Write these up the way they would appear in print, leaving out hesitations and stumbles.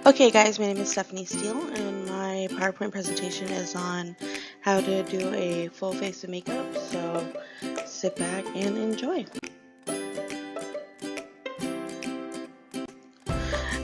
Okay guys, my name is Stephanie Steele and my PowerPoint presentation is on how to do a full face of makeup, so sit back and enjoy.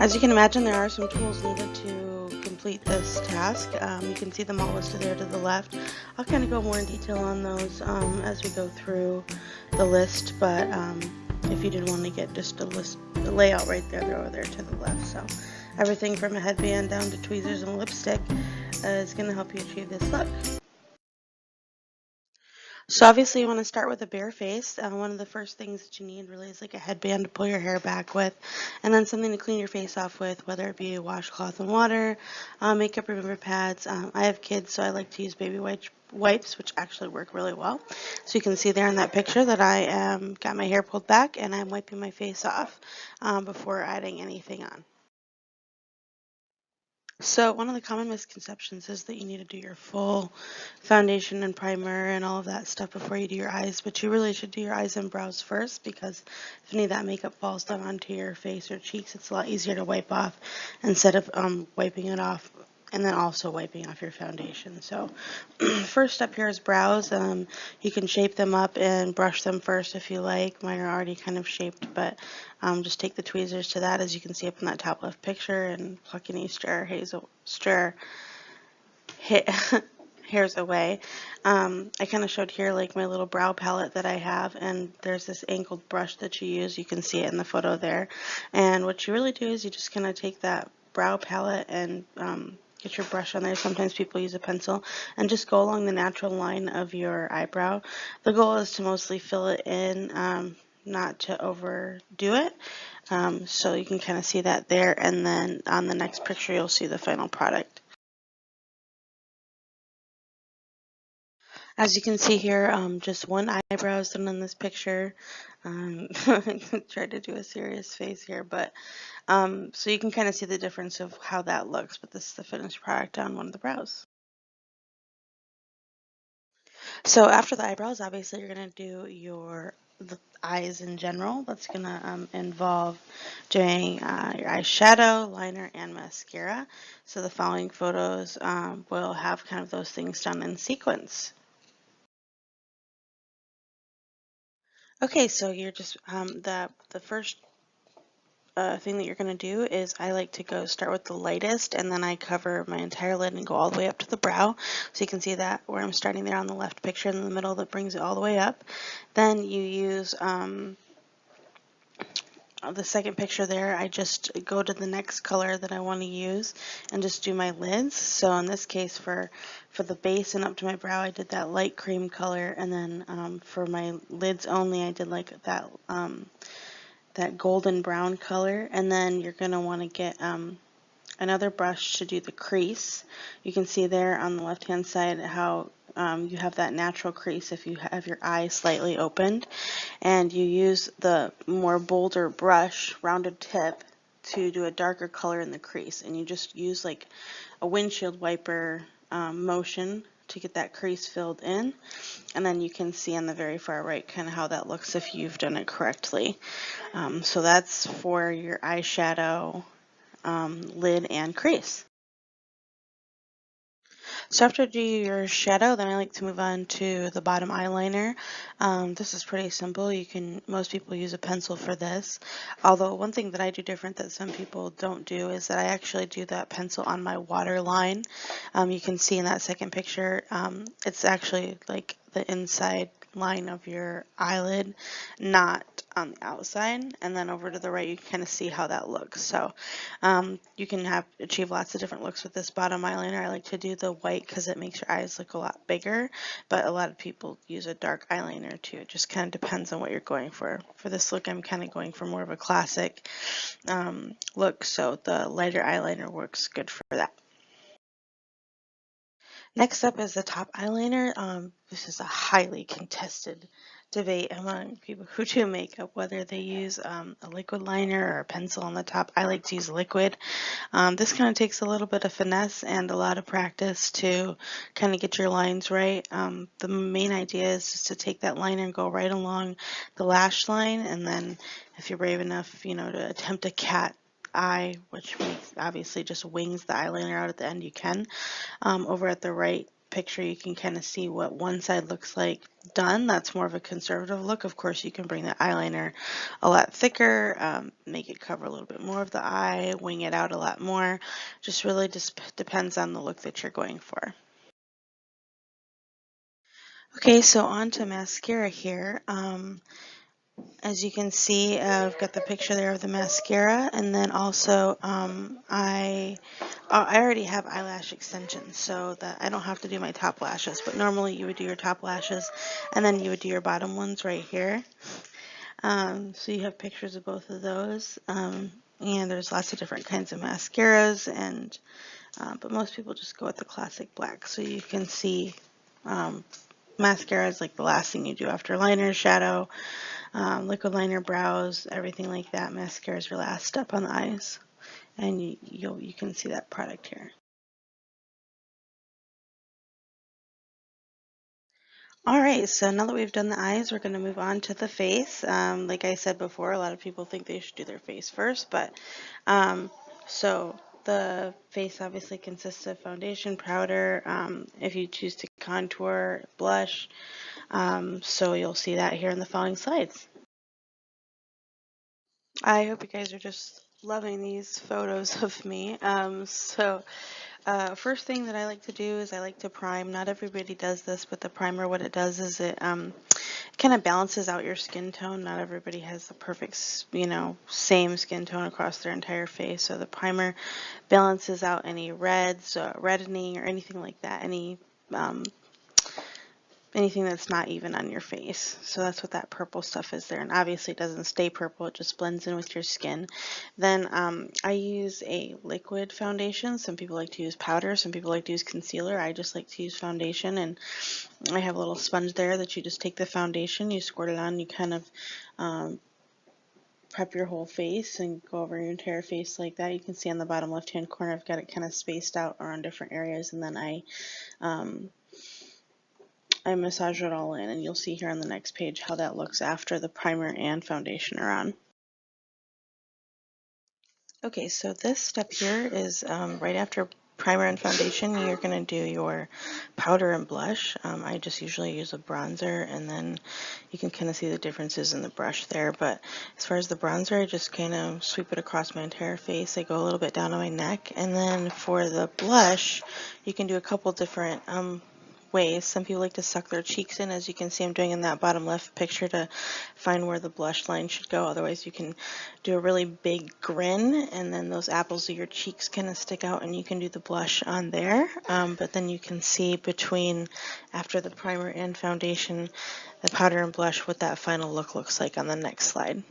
As you can imagine, there are some tools needed to complete this task. You can see them all listed there to the left. I'll kind of go more in detail on those as we go through the list, but if you did want to get just a list, the layout right there, they're over there to the left. So everything from a headband down to tweezers and lipstick is going to help you achieve this look. So obviously you want to start with a bare face. One of the first things that you need really is like a headband to pull your hair back with, and then something to clean your face off with, whether it be a washcloth and water, makeup remover pads. I have kids, so I like to use baby wipes, which actually work really well. So you can see there in that picture that I got my hair pulled back and I'm wiping my face off before adding anything on. So one of the common misconceptions is that you need to do your full foundation and primer and all of that stuff before you do your eyes, but you really should do your eyes and brows first, because if any of that makeup falls down onto your face or cheeks, it's a lot easier to wipe off instead of wiping it off and then also wiping off your foundation. So first step here is brows. You can shape them up and brush them first if you like. Mine are already kind of shaped, but just take the tweezers to that, as you can see up in that top left picture, and pluck any hairs away. I kind of showed here like my little brow palette that I have, and there's this angled brush that you use. You can see it in the photo there. And what you really do is you just kind of take that brow palette and get your brush on there. Sometimes people use a pencil and just go along the natural line of your eyebrow. The goal is to mostly fill it in, not to overdo it. So you can kind of see that there, and then on the next picture you'll see the final product. As you can see here, just one eyebrow is done in this picture. Tried to do a serious face here, but so you can kind of see the difference of how that looks, but this is the finished product on one of the brows. So after the eyebrows, obviously you're going to do the eyes in general. That's going to involve doing your eyeshadow, liner, and mascara. So the following photos will have kind of those things done in sequence. Okay, so you're just the first thing that you're going to do is I like to start with the lightest, and then I cover my entire lid and go all the way up to the brow. So you can see that where I'm starting there on the left picture in the middle, that brings it all the way up. Then you use the second picture there, I just go to the next color that I want to use and just do my lids. So in this case, for the base and up to my brow, I did that light cream color, and then for my lids only, I did like that golden brown color. And then you're going to want to get another brush to do the crease. You can see there on the left hand side how you have that natural crease if you have your eye slightly opened, and you use the more bolder brush, rounded tip, to do a darker color in the crease, and you just use like a windshield wiper motion to get that crease filled in, and then you can see on the very far right kind of how that looks if you've done it correctly. So that's for your eyeshadow, lid, and crease. So after you do your shadow, then I like to move on to the bottom eyeliner. This is pretty simple. Most people use a pencil for this. Although one thing that I do different that some people don't do is that I actually do that pencil on my waterline. You can see in that second picture, it's actually like the inside line of your eyelid, not on the outside. And then over to the right, you can kind of see how that looks. So you can achieve lots of different looks with this bottom eyeliner. I like to do the white because it makes your eyes look a lot bigger, but a lot of people use a dark eyeliner too. It just kind of depends on what you're going for. For this look, I'm kind of going for more of a classic look, so the lighter eyeliner works good for that. Next up is the top eyeliner. This is a highly contested debate among people who do makeup, whether they use a liquid liner or a pencil on the top. I like to use liquid. This kind of takes a little bit of finesse and a lot of practice to kind of get your lines right. The main idea is just to take that liner and go right along the lash line, and then if you're brave enough, to attempt a cat eye, which makes, obviously just wings the eyeliner out at the end, you can. Over at the right picture, you can kind of see what one side looks like done. That's more of a conservative look. Of course, you can bring the eyeliner a lot thicker, make it cover a little bit more of the eye, wing it out a lot more. Just really just depends on the look that you're going for. Okay, so on to mascara here. As you can see, I've got the picture there of the mascara, and then also I already have eyelash extensions, so that I don't have to do my top lashes. But normally you would do your top lashes, and then you would do your bottom ones right here. So you have pictures of both of those, and there's lots of different kinds of mascaras, and but most people just go with the classic black. So you can see mascara is like the last thing you do after liner, shadow, liquid liner, brows, everything like that. Mascara is your last step on the eyes, and you can see that product here. All right, so now that we've done the eyes, we're going to move on to the face. Like I said before, a lot of people think they should do their face first, but um, so the face obviously consists of foundation, powder, if you choose to contour, blush. So you'll see that here in the following slides. I hope you guys are just loving these photos of me. First thing that I like to do is I like to prime. Not everybody does this, but the primer, what it does is it kind of balances out your skin tone. Not everybody has the perfect, same skin tone across their entire face. So the primer balances out any reds, reddening, or anything like that. Um, Anything that's not even on your face. So that's what that purple stuff is there. And obviously it doesn't stay purple, it just blends in with your skin. Then I use a liquid foundation. Some people like to use powder, some people like to use concealer. I just like to use foundation, and I have a little sponge there that you just take the foundation, you squirt it on, you kind of prep your whole face and go over your entire face like that. You can see on the bottom left hand corner I've got it kind of spaced out around different areas, and then um, I massage it all in, and you'll see here on the next page how that looks after the primer and foundation are on. Okay, so this step here is right after primer and foundation, you're going to do your powder and blush. I just usually use a bronzer, and then you can kind of see the differences in the brush there. But as far as the bronzer, I just kind of sweep it across my entire face. I go a little bit down on my neck, and then for the blush, you can do a couple different ways. Some people like to suck their cheeks in, as you can see I'm doing in that bottom left picture, to find where the blush line should go. Otherwise you can do a really big grin, and then those apples of your cheeks kind of stick out, and you can do the blush on there. But then you can see between, after the primer and foundation, the powder and blush, what that final look looks like on the next slide.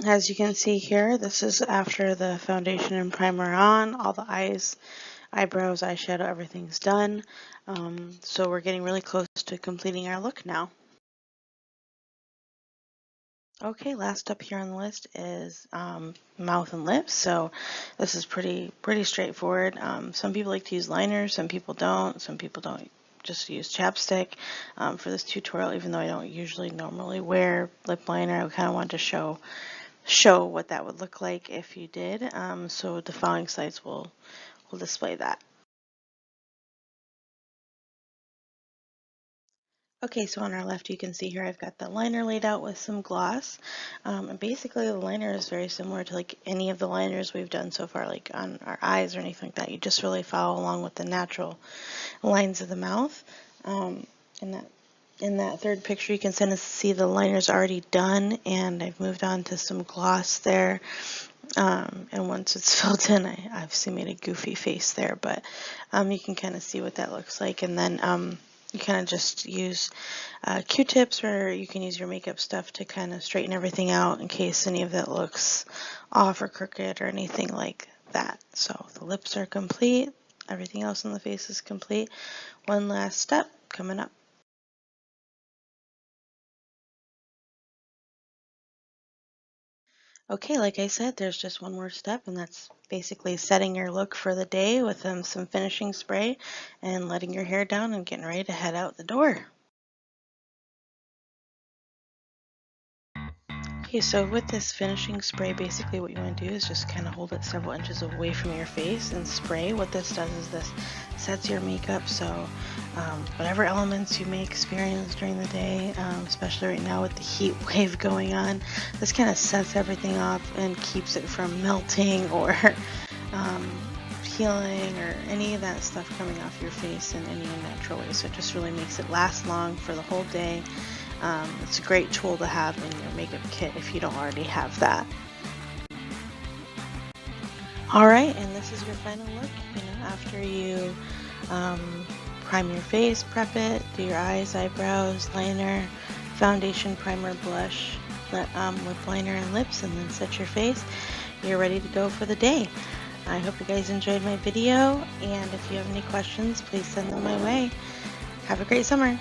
As you can see here, this is after the foundation and primer on, all the eyes, eyebrows, eyeshadow, everything's done. So we're getting really close to completing our look now. Okay, last up here on the list is mouth and lips. So this is pretty straightforward. Some people like to use liners, some people don't. Some people don't just use chapstick. For this tutorial, even though I don't usually normally wear lip liner, I kind of wanted to show what that would look like if you did. So the following slides will display that. Okay, so on our left you can see here I've got the liner laid out with some gloss. And basically the liner is very similar to like any of the liners we've done so far, like on our eyes or anything like that. You just really follow along with the natural lines of the mouth. In that third picture you can kind of see the liner's already done, and I've moved on to some gloss there. And once it's filled in, I obviously made a goofy face there, but you can kind of see what that looks like. And then you kind of just use Q-tips, or you can use your makeup stuff to kind of straighten everything out in case any of that looks off or crooked or anything like that. So the lips are complete. Everything else on the face is complete. One last step coming up. Okay, like I said, there's just one more step, and that's basically setting your look for the day with some finishing spray and letting your hair down and getting ready to head out the door. Okay, so with this finishing spray, basically what you want to do is just kind of hold it several inches away from your face and spray. What this does is this sets your makeup so whatever elements you may experience during the day, especially right now with the heat wave going on, this kind of sets everything off and keeps it from melting or peeling or any of that stuff coming off your face in any unnatural way. So it just really makes it last long for the whole day. It's a great tool to have in your makeup kit if you don't already have that. Alright, and this is your final look, after you prime your face, prep it, do your eyes, eyebrows, liner, foundation, primer, blush, lip liner and lips, and then set your face. You're ready to go for the day. I hope you guys enjoyed my video, and if you have any questions, please send them my way. Have a great summer.